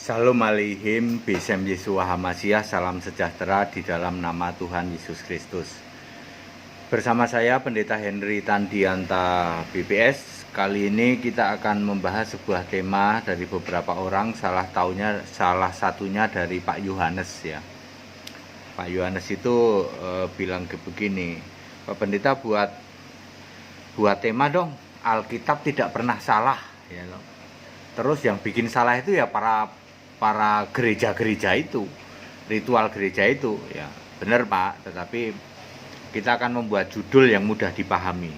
Shalom Aleihim, Besem Yeshua Hamasiah, salam sejahtera di dalam nama Tuhan Yesus Kristus. Bersama saya Pendeta Henry Tandianta BPS. Kali ini kita akan membahas sebuah tema dari beberapa orang, salah satunya dari Pak Yohanes ya. Pak Yohanes itu bilang begini, Pak Pendeta buat tema dong, Alkitab tidak pernah salah ya loh. Terus yang bikin salah itu ya para gereja-gereja itu, ritual gereja itu ya. Benar Pak, tetapi kita akan membuat judul yang mudah dipahami.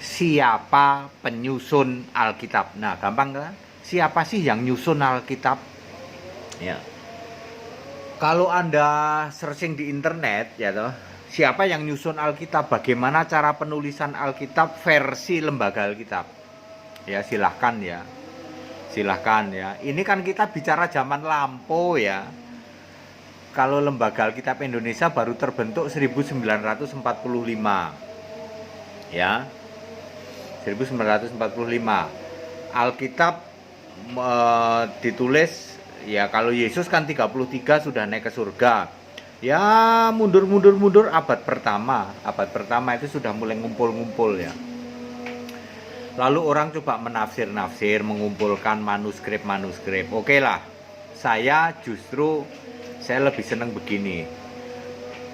Siapa penyusun Alkitab? Nah, gampang kan? Siapa sih yang nyusun Alkitab? Ya. Kalau Anda searching di internet ya toh, siapa yang nyusun Alkitab? Bagaimana cara penulisan Alkitab versi lembaga Alkitab? Ya, silahkan ya. Silahkan ya. Ini kan kita bicara zaman lampau ya. Kalau Lembaga Alkitab Indonesia baru terbentuk 1945. Ya. 1945. Alkitab ditulis ya, kalau Yesus kan 33 sudah naik ke surga. Ya, mundur abad pertama. Abad pertama itu sudah mulai ngumpul-ngumpul ya. Lalu orang coba menafsir-nafsir, mengumpulkan manuskrip. Oke lah, saya lebih senang begini.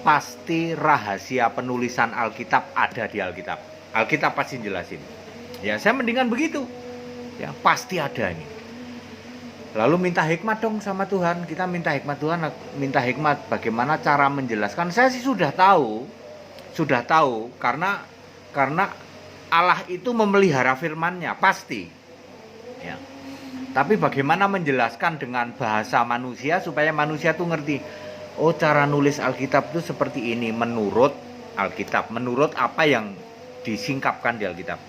Pasti rahasia penulisan Alkitab ada di Alkitab. Alkitab pasti jelasin. Ya, saya mendingan begitu. Ya, pasti ada ini. Lalu minta hikmat dong sama Tuhan. Kita minta hikmat Tuhan, minta hikmat bagaimana cara menjelaskan. Saya sih sudah tahu karena Allah itu memelihara firman-Nya, pasti. Ya. Tapi bagaimana menjelaskan dengan bahasa manusia supaya manusia tuh ngerti. Oh, cara nulis Alkitab itu seperti ini menurut Alkitab, menurut apa yang disingkapkan di Alkitab.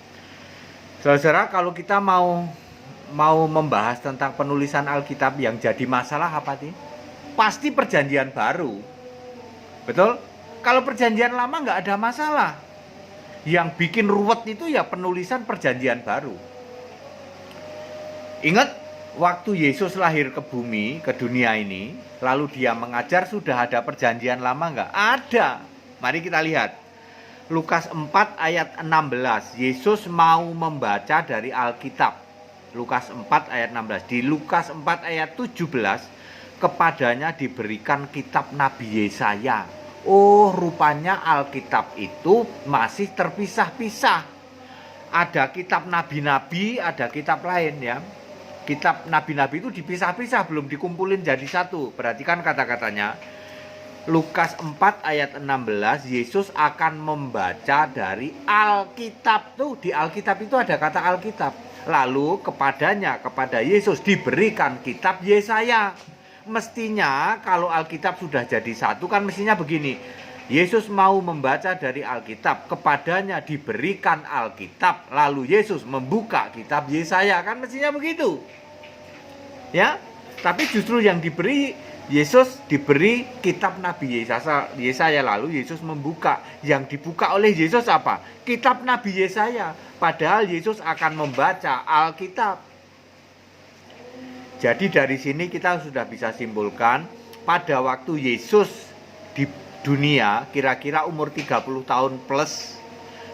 Saudara, kalau kita mau membahas tentang penulisan Alkitab, yang jadi masalah apa sih? Pasti perjanjian baru. Betul? Kalau perjanjian lama nggak ada masalah. Yang bikin ruwet itu ya penulisan perjanjian baru. Ingat waktu Yesus lahir ke bumi, ke dunia ini, lalu dia mengajar, sudah ada perjanjian lama enggak? Ada. Mari kita lihat. Lukas 4 ayat 16. Yesus mau membaca dari Alkitab. Lukas 4 ayat 16. Di Lukas 4 ayat 17, kepadanya diberikan kitab Nabi Yesaya. Oh, rupanya Alkitab itu masih terpisah-pisah. Ada kitab nabi-nabi, ada kitab lain ya. Kitab nabi-nabi itu dipisah-pisah, belum dikumpulin jadi satu. Perhatikan kata-katanya. Lukas 4 ayat 16, Yesus akan membaca dari Alkitab tuh. Di Alkitab itu ada kata Alkitab. Lalu kepada Yesus diberikan kitab Yesaya. Mestinya kalau Alkitab sudah jadi satu kan mestinya begini. Yesus mau membaca dari Alkitab, kepadanya diberikan Alkitab, lalu Yesus membuka kitab Yesaya, kan mestinya begitu. Ya, tapi justru yang Yesus diberi kitab Nabi Yesaya, lalu Yesus membuka. Yang dibuka oleh Yesus apa? Kitab Nabi Yesaya. Padahal Yesus akan membaca Alkitab. Jadi dari sini kita sudah bisa simpulkan, pada waktu Yesus di dunia, kira-kira umur 30 tahun plus,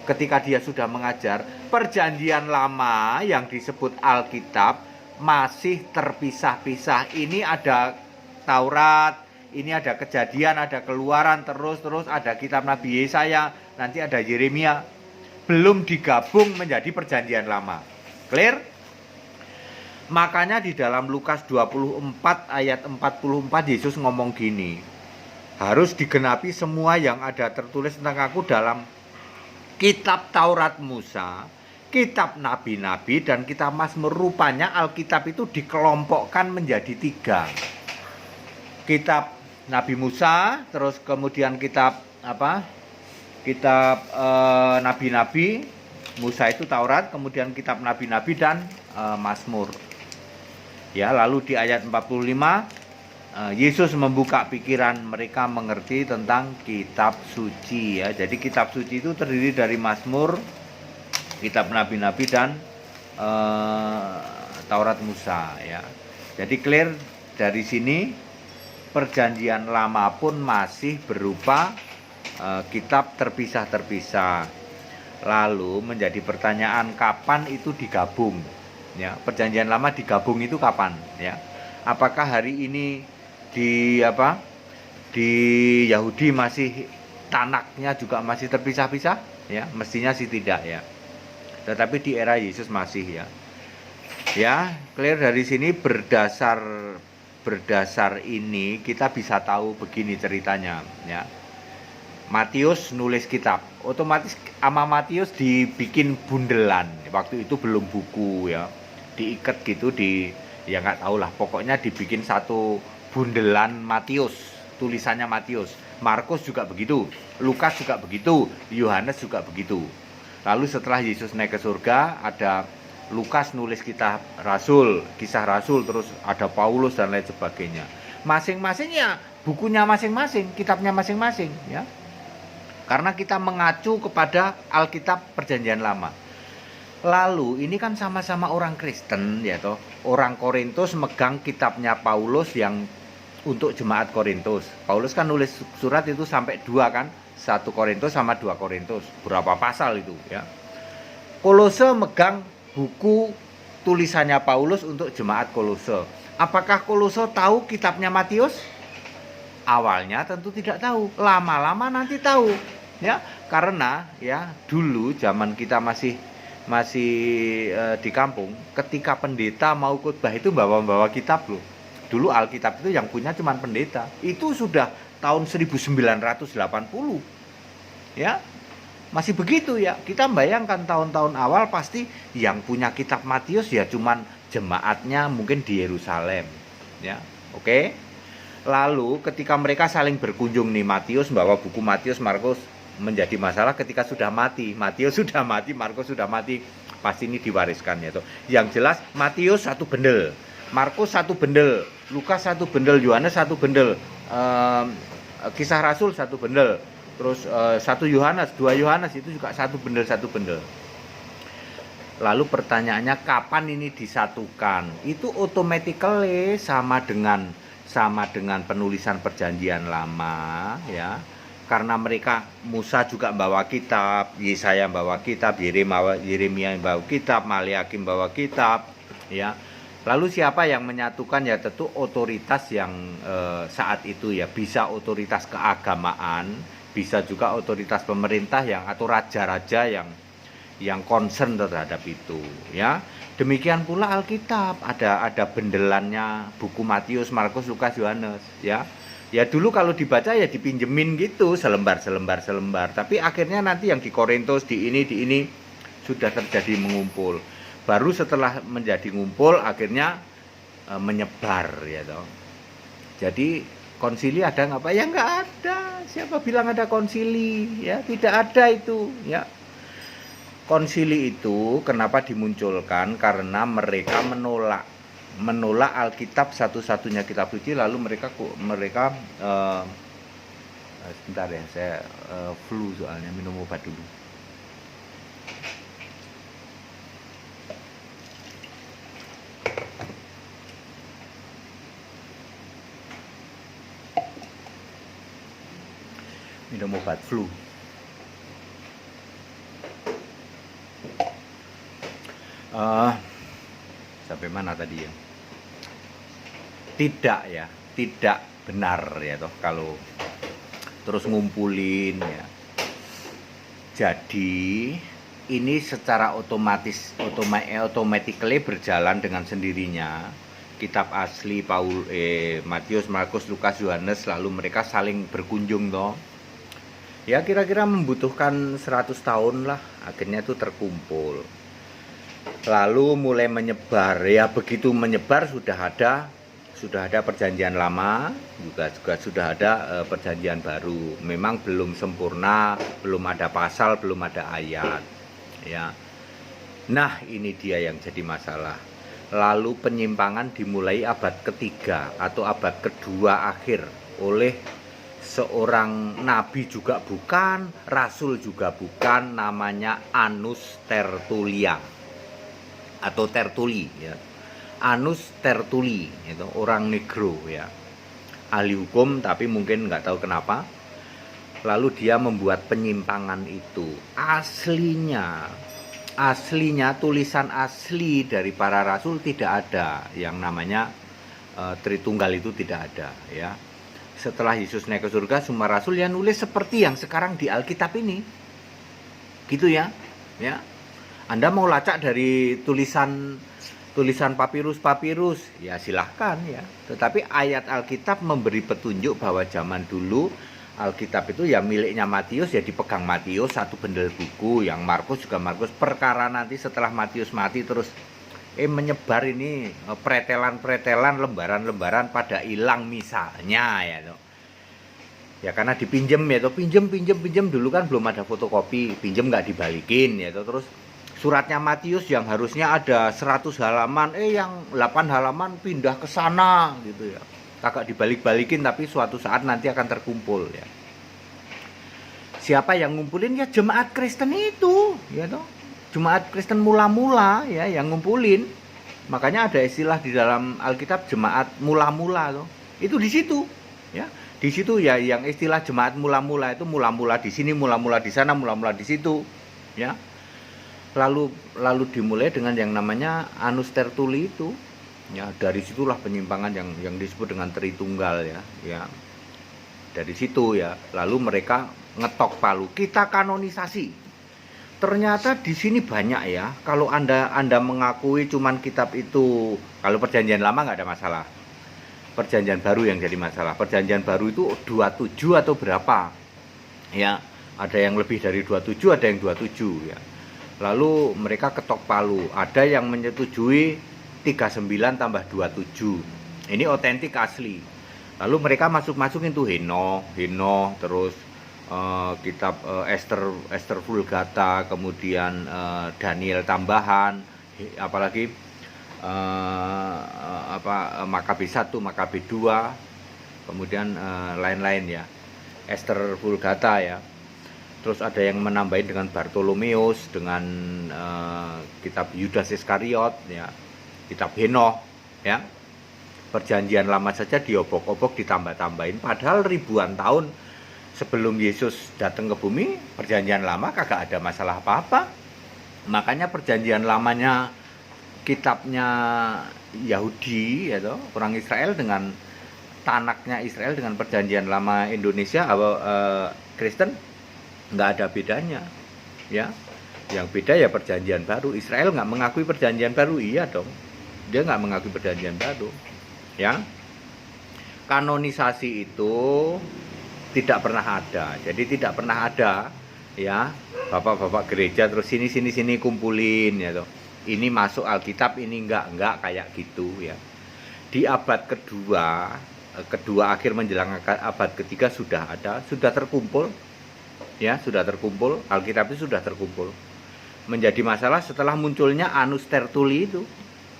ketika dia sudah mengajar, perjanjian lama yang disebut Alkitab masih terpisah-pisah. Ini ada Taurat, ini ada Kejadian, ada Keluaran, terus ada kitab Nabi Yesaya, nanti ada Yeremia. Belum digabung menjadi perjanjian lama. Clear? Makanya di dalam Lukas 24 ayat 44 Yesus ngomong gini, harus digenapi semua yang ada tertulis tentang aku dalam kitab Taurat Musa, kitab nabi-nabi, dan kitab Mazmur. Rupanya Alkitab itu dikelompokkan menjadi 3. Kitab Nabi Musa, terus kemudian kitab nabi-nabi. Musa itu Taurat, kemudian kitab nabi-nabi dan Mazmur. Ya, lalu di ayat 45 Yesus membuka pikiran mereka mengerti tentang kitab suci ya. Jadi kitab suci itu terdiri dari Mazmur, kitab nabi-nabi dan Taurat Musa ya. Jadi clear dari sini perjanjian lama pun masih berupa kitab terpisah-terpisah. Lalu menjadi pertanyaan, kapan itu digabung? Ya, perjanjian lama digabung itu kapan? Ya, apakah hari ini di Yahudi masih Tanaknya juga masih terpisah-pisah? Ya, mestinya sih tidak ya. Tetapi di era Yesus masih ya. Ya, clear dari sini berdasar ini kita bisa tahu begini ceritanya ya. Matius nulis kitab, otomatis sama Matius dibikin bundelan. Waktu itu belum buku ya, diikat gitu ya nggak tahu lah. Pokoknya dibikin satu bundelan Matius, tulisannya Matius. Markus juga begitu, Lukas juga begitu, Yohanes juga begitu. Lalu setelah Yesus naik ke surga, ada Lukas nulis kisah Rasul, terus ada Paulus dan lain sebagainya. Masing-masing ya bukunya masing-masing, kitabnya masing-masing ya. Karena kita mengacu kepada Alkitab Perjanjian Lama. Lalu ini kan sama-sama orang Kristen ya toh. Orang Korintus megang kitabnya Paulus yang untuk jemaat Korintus. Paulus kan nulis surat itu sampai 2 kan, 1 Korintus sama 2 Korintus. Berapa pasal itu ya. Kolose megang buku tulisannya Paulus untuk jemaat Kolose. Apakah Kolose tahu kitabnya Matius? Awalnya tentu tidak tahu, lama-lama nanti tahu ya, karena ya dulu zaman kita masih di kampung, ketika pendeta mau khotbah itu bawa kitab loh. Dulu Alkitab itu yang punya cuma pendeta. Itu sudah tahun 1980 ya, masih begitu ya. Kita bayangkan tahun-tahun awal pasti yang punya kitab Matius ya cuman jemaatnya mungkin di Yerusalem ya. Oke. Lalu ketika mereka saling berkunjung nih, Matius bawa buku Matius, Markus, menjadi masalah ketika sudah mati. Matius sudah mati, Markus sudah mati, pasti ini diwariskan ya toh. Yang jelas Matius 1 bendel, Markus 1 bendel, Lukas 1 bendel, Yohanes 1 bendel, Kisah Rasul 1 bendel, terus 1 Yohanes, 2 Yohanes itu juga 1 bendel. Lalu pertanyaannya kapan ini disatukan? Itu automatically sama dengan penulisan Perjanjian Lama ya, karena mereka Musa juga bawa kitab, Yesaya bawa kitab, Yeremia bawa kitab, Maliakim bawa kitab ya. Lalu siapa yang menyatukan? Ya tentu otoritas yang saat itu ya, bisa otoritas keagamaan, bisa juga otoritas pemerintah atau raja-raja yang concern terhadap itu ya. Demikian pula Alkitab, ada bendelannya buku Matius, Markus, Lukas, Yohanes ya. Ya dulu kalau dibaca ya dipinjemin gitu selembar. Tapi akhirnya nanti yang di Korintus di ini sudah terjadi mengumpul. Baru setelah menjadi ngumpul akhirnya menyebar ya toh. Jadi konsili ada nggak Pak? Ya nggak ada. Siapa bilang ada konsili? Ya tidak ada itu ya. Konsili itu kenapa dimunculkan? Karena mereka menolak Alkitab, satu-satunya kitab suci. Lalu mereka sebentar ya, saya flu soalnya, minum obat dulu. Minum obat flu. Sampai mana tadi ya? Tidak benar ya toh kalau terus ngumpulin ya. Jadi ini secara automatically berjalan dengan sendirinya. Kitab asli Matius, Markus, Lukas, Yohanes, lalu mereka saling berkunjung toh. Ya kira-kira membutuhkan 100 tahun lah, akhirnya itu terkumpul. Lalu mulai menyebar ya, begitu menyebar sudah ada Perjanjian Lama, juga sudah ada Perjanjian Baru. Memang belum sempurna, belum ada pasal, belum ada ayat ya. Nah ini dia yang jadi masalah. Lalu penyimpangan dimulai abad ketiga atau abad kedua akhir oleh seorang nabi juga bukan, rasul juga bukan, namanya Annus Tertullian atau Tertuli ya. Annus Tertulli, itu orang negro ya, ahli hukum tapi mungkin nggak tahu kenapa. Lalu dia membuat penyimpangan itu. Aslinya tulisan asli dari para rasul tidak ada yang namanya Tritunggal, itu tidak ada ya. Setelah Yesus naik ke surga, semua rasul yang nulis seperti yang sekarang di Alkitab ini, gitu ya. Ya, Anda mau lacak dari tulisan papirus ya silahkan ya. Tetapi ayat Alkitab memberi petunjuk bahwa zaman dulu Alkitab itu ya miliknya Matius, ya dipegang Matius, satu bendel buku. Yang Markus juga Markus. Perkara nanti setelah Matius mati terus menyebar ini pretelan-pretelan, lembaran-lembaran pada hilang misalnya ya toh. Ya karena dipinjem ya toh, pinjem dulu kan belum ada fotokopi, pinjem nggak dibalikin ya toh. Terus suratnya Matius yang harusnya ada 100 halaman, yang 8 halaman pindah ke sana gitu ya. Kagak dibalik-balikin, tapi suatu saat nanti akan terkumpul ya. Siapa yang ngumpulin? Ya jemaat Kristen itu, ya toh. Jemaat Kristen mula-mula ya yang ngumpulin. Makanya ada istilah di dalam Alkitab jemaat mula-mula toh. Itu di situ, ya. Di situ ya yang istilah jemaat mula-mula itu mula-mula di sini, mula-mula di sana, mula-mula di situ, ya. Lalu dimulai dengan yang namanya Annus Tertulli itu. Ya, dari situlah penyimpangan yang disebut dengan Tritunggal ya. Ya. Dari situ ya. Lalu mereka ngetok palu, kita kanonisasi. Ternyata di sini banyak ya. Kalau Anda mengakui cuman kitab itu, kalau Perjanjian Lama nggak ada masalah. Perjanjian Baru yang jadi masalah. Perjanjian Baru itu 27 atau berapa? Ya, ada yang lebih dari 27, ada yang 27 ya. Lalu mereka ketok palu. Ada yang menyetujui 39 tambah 27. Ini otentik asli. Lalu mereka masukin tuh Henoch, terus kitab Esther Vulgata, kemudian Daniel tambahan, apalagi Makabe 1, Makabe 2, kemudian lain-lain ya. Esther Vulgata ya. Terus ada yang menambahin dengan Bartolomeus, dengan kitab Yudas Iskariot ya. Kitab Henoch ya. Perjanjian Lama saja diobok-obok, ditambah-tambahin, padahal ribuan tahun sebelum Yesus datang ke bumi, Perjanjian Lama kagak ada masalah apa-apa. Makanya Perjanjian Lamanya kitabnya Yahudi ya toh, orang Israel dengan tanaknya Israel, dengan Perjanjian Lama Indonesia Kristen nggak ada bedanya ya. Yang beda ya Perjanjian Baru. Israel nggak mengakui Perjanjian Baru, iya dong. Dia nggak mengakui Perjanjian Baru, ya. Kanonisasi itu tidak pernah ada. Jadi tidak pernah ada, ya. Bapak-bapak gereja terus sini kumpulin, ya toh. Ini masuk Alkitab, ini enggak kayak gitu, ya. Di abad kedua akhir menjelang abad ketiga sudah ada, sudah terkumpul, ya, sudah terkumpul. Alkitab itu sudah terkumpul. Menjadi masalah setelah munculnya Annus Tertulli itu.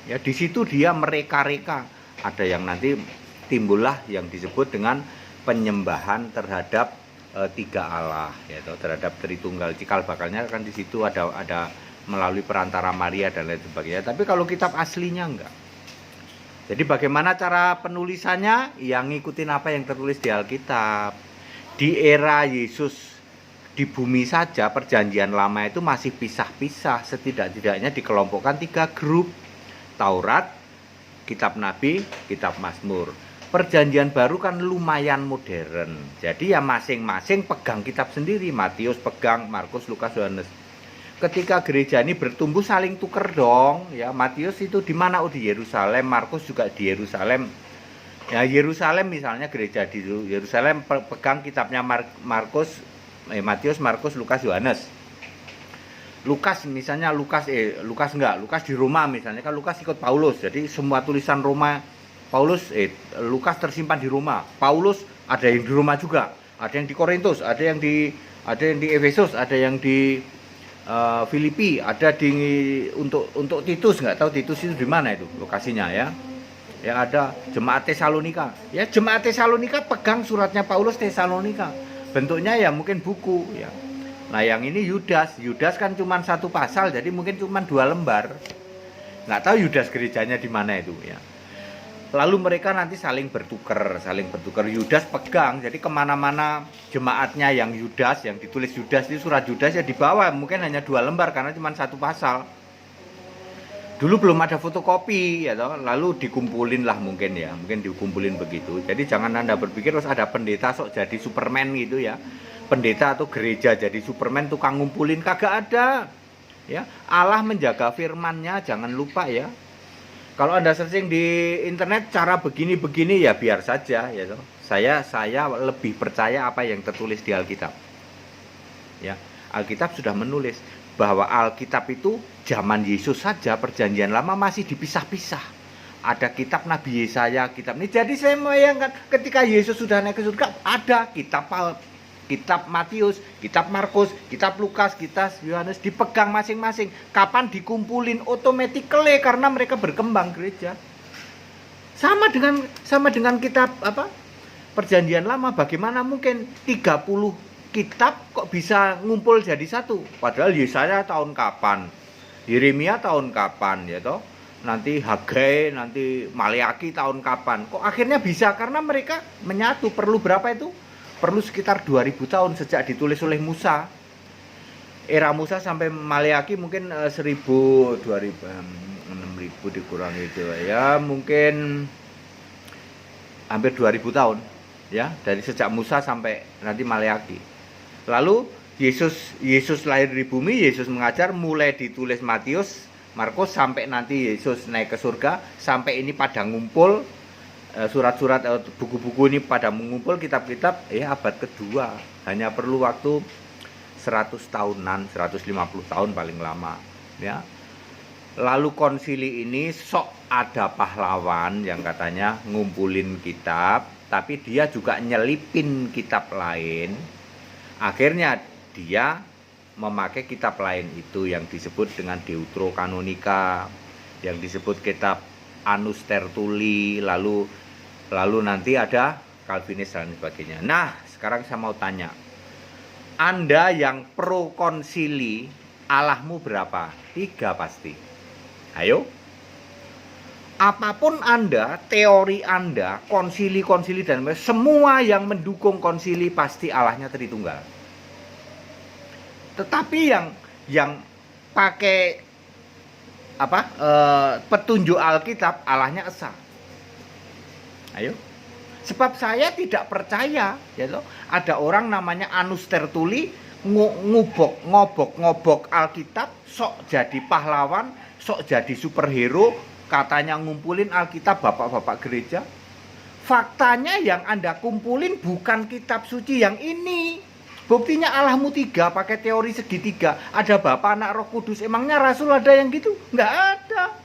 Ya, di situ dia mereka-reka. Ada yang nanti timbullah yang disebut dengan penyembahan terhadap tiga Allah, yaitu terhadap Tritunggal. Cikal bakalnya kan di situ ada melalui perantara Maria dan lain sebagainya. Tapi kalau kitab aslinya enggak. Jadi bagaimana cara penulisannya? Yang ngikutin apa yang tertulis di Alkitab. Di era Yesus di bumi saja Perjanjian Lama itu masih pisah-pisah, setidak-tidaknya dikelompokkan 3 grup. Taurat, kitab Nabi, kitab Mazmur. Perjanjian Baru kan lumayan modern. Jadi ya masing-masing pegang kitab sendiri. Matius pegang, Markus, Lukas, Yohanes. Ketika gereja ini bertumbuh saling tuker dong. Ya, Matius itu di mana? Oh, di Yerusalem. Markus juga di Yerusalem. Ya, Yerusalem misalnya gereja di Yerusalem pegang kitabnya Matius, Markus, Lukas, Yohanes. Lukas misalnya Lukas di Roma misalnya, kan Lukas ikut Paulus. Jadi semua tulisan Roma Lukas tersimpan di Roma. Paulus ada yang di Roma juga, ada yang di Korintus, ada yang di Efesus, ada yang di Filipi, ada untuk Titus, nggak tahu Titus itu di mana itu lokasinya ya. Ya ada jemaat Tesalonika. Ya jemaat Tesalonika pegang suratnya Paulus Tesalonika. Bentuknya ya mungkin buku ya. Nah yang ini Yudas kan cuma 1 pasal, jadi mungkin cuma 2 lembar. Nggak tahu Yudas gerejanya di mana itu ya. Lalu mereka nanti saling bertukar. Yudas pegang, jadi kemana-mana jemaatnya yang Yudas, yang ditulis Yudas itu surat Yudas ya dibawa, mungkin hanya 2 lembar karena cuma 1 pasal. Dulu belum ada fotokopi ya toh, lalu dikumpulin lah mungkin dikumpulin begitu. Jadi jangan Anda berpikir terus ada pendeta sok jadi Superman gitu ya. Pendeta atau gereja jadi Superman tukang ngumpulin, kagak ada. Ya, Allah menjaga firman-Nya, jangan lupa ya. Kalau Anda searching di internet cara begini-begini ya biar saja ya toh. Saya lebih percaya apa yang tertulis di Alkitab. Ya, Alkitab sudah menulis bahwa Alkitab itu zaman Yesus saja Perjanjian Lama masih dipisah-pisah. Ada kitab Nabi Yesaya, kitab ini. Jadi saya membayangkan ketika Yesus sudah naik ke surga, ada kitab Matius, kitab Markus, kitab Lukas, kitab Yohanes dipegang masing-masing. Kapan dikumpulin automatically karena mereka berkembang gereja. Sama dengan kitab Perjanjian Lama, bagaimana mungkin 30 kitab kok bisa ngumpul jadi satu? Padahal Yesaya tahun kapan? Yeremia tahun kapan ya toh? Nanti Hagai, nanti Maleaki tahun kapan? Kok akhirnya bisa? Karena mereka menyatu. Perlu berapa itu? Perlu sekitar 2000 tahun sejak ditulis oleh Musa. Era Musa sampai Maleaki mungkin 1000, 2000, 6000 dikurangi itu ya, mungkin hampir 2000 tahun ya, dari sejak Musa sampai nanti Maleaki. Lalu Yesus lahir di bumi, Yesus mengajar, mulai ditulis Matius, Markus sampai nanti Yesus naik ke surga, sampai ini pada ngumpul surat-surat buku-buku ini pada mengumpul kitab-kitab abad kedua, hanya perlu waktu 100 tahunan, 150 tahun paling lama ya. Lalu konsili ini sok ada pahlawan yang katanya ngumpulin kitab, tapi dia juga nyelipin kitab lain. Akhirnya dia memakai kitab lain itu yang disebut dengan Deuterokanonika, yang disebut kitab Annus Tertulli, lalu nanti ada Calvinis dan sebagainya. Nah, sekarang saya mau tanya, Anda yang pro konsili, Allahmu berapa? 3 pasti. Ayo. Apapun Anda, teori Anda, konsili dan semua yang mendukung konsili pasti Allahnya Tritunggal. Tetapi yang pakai petunjuk Alkitab, Allahnya Esa. Ayo. Sebab saya tidak percaya ya toh, ada orang namanya Annus Tertulli ngobok Alkitab, sok jadi pahlawan, sok jadi superhero, katanya ngumpulin Alkitab bapak-bapak gereja. Faktanya yang Anda kumpulin bukan kitab suci yang ini. Buktinya Allahmu 3 pakai teori segitiga, ada Bapa, Anak, Roh Kudus. Emangnya Rasul ada yang gitu? Nggak ada.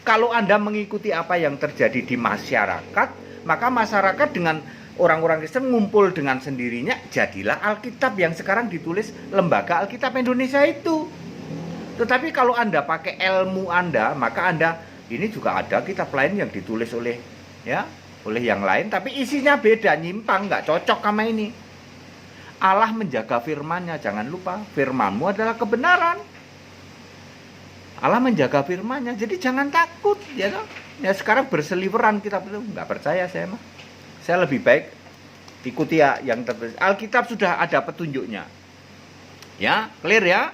Kalau Anda mengikuti apa yang terjadi di masyarakat, maka masyarakat dengan orang-orang Kristen ngumpul dengan sendirinya, jadilah Alkitab yang sekarang ditulis Lembaga Alkitab Indonesia itu. Tetapi kalau Anda pakai ilmu Anda, maka Anda ini juga ada kitab lain yang ditulis oleh yang lain, tapi isinya beda, nyimpang, nggak cocok sama ini. Allah menjaga firman-Nya, jangan lupa, firman-Mu adalah kebenaran. Allah menjaga firman-Nya, jadi jangan takut ya toh. Ya sekarang berseliweran kitab itu, nggak percaya saya mah. Saya lebih baik ikuti yang tertulis. Alkitab sudah ada petunjuknya. Ya, clear ya?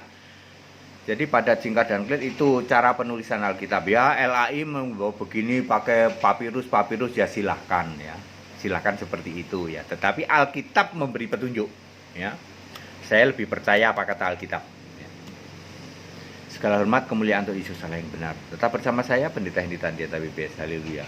Jadi pada singkat dan clear itu cara penulisan Alkitab ya. LAI membawa begini pakai papirus ya silahkan ya. Silahkan seperti itu ya. Tetapi Alkitab memberi petunjuk ya. Saya lebih percaya apa kata Alkitab. Ya. Segala hormat kemuliaan untuk Yesus Allah yang benar. Tetap bersama saya Pendeta Hendy Tandia BPS. Haleluya.